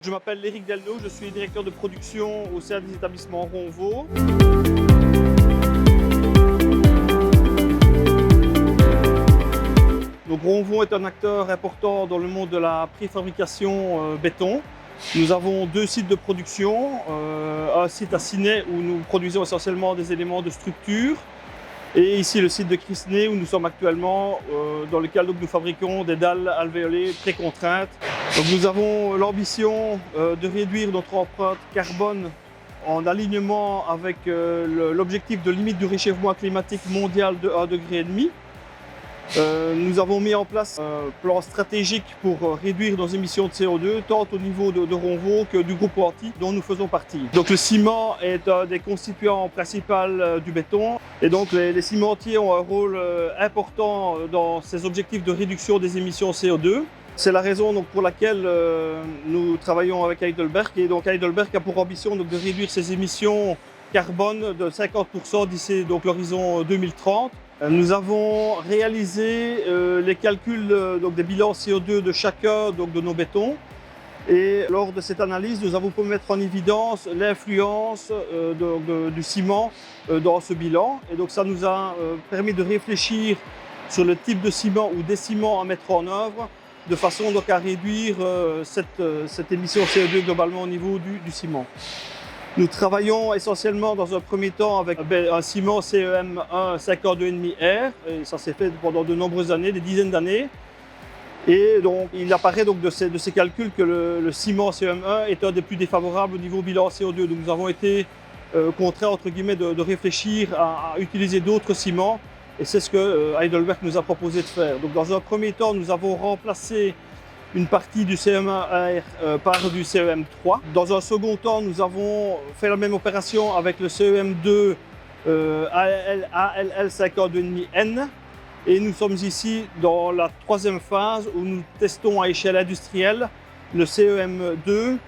Je m'appelle Éric Delno, je suis directeur de production au sein des établissements Ronvaux. Donc Ronvaux est un acteur important dans le monde de la préfabrication béton. Nous avons deux sites de production, un site à Ciney où nous produisons essentiellement des éléments de structure, et ici le site de Crisney où nous sommes actuellement, dans lequel nous fabriquons des dalles alvéolées précontraintes. Donc nous avons l'ambition de réduire notre empreinte carbone en alignement avec l'objectif de limite du réchauffement climatique mondial de 1,5 degré. Nous avons mis en place un plan stratégique pour réduire nos émissions de CO2, tant au niveau de Ronvaux que du groupe Anti dont nous faisons partie. Donc le ciment est un des constituants principaux du béton, et donc les cimentiers ont un rôle important dans ces objectifs de réduction des émissions CO2. C'est la raison donc, pour laquelle nous travaillons avec Heidelberg, et donc Heidelberg a pour ambition donc, de réduire ses émissions carbone de 50% d'ici l'horizon 2030. Nous avons réalisé les calculs donc, des bilans CO2 de chacun donc, de nos bétons, et lors de cette analyse, nous avons pu mettre en évidence l'influence du ciment dans ce bilan, et donc ça nous a permis de réfléchir sur le type de ciment ou des ciments à mettre en œuvre, de façon donc, à réduire cette émission CO2 globalement au niveau du ciment. Nous travaillons essentiellement dans un premier temps avec un ciment CEM1 52,5R, et ça s'est fait pendant de nombreuses années, des dizaines d'années. Et donc il apparaît donc de ces calculs que le ciment CEM1 est un des plus défavorables au niveau bilan CO2. Donc nous avons été contraints entre guillemets de réfléchir à utiliser d'autres ciments. Et c'est ce que Heidelberg nous a proposé de faire. Donc dans un premier temps, nous avons remplacé une partie du CEM1R par du CEM3. Dans un second temps, nous avons fait la même opération avec le CEM2 ALL 52,5N. Et nous sommes ici dans la troisième phase où nous testons à échelle industrielle le CEM2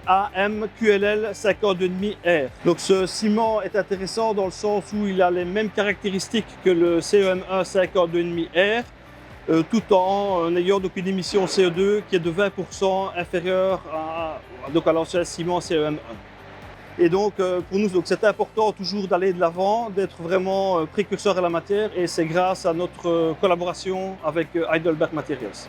AMQLL 52,5R. Donc ce ciment est intéressant dans le sens où il a les mêmes caractéristiques que le CEM1 52,5R, tout en ayant donc une émission CO2 qui est de 20% inférieure à l'ancien ciment CEM1. Et donc pour nous, c'est important toujours d'aller de l'avant, d'être vraiment précurseur à la matière, et c'est grâce à notre collaboration avec Heidelberg Materials.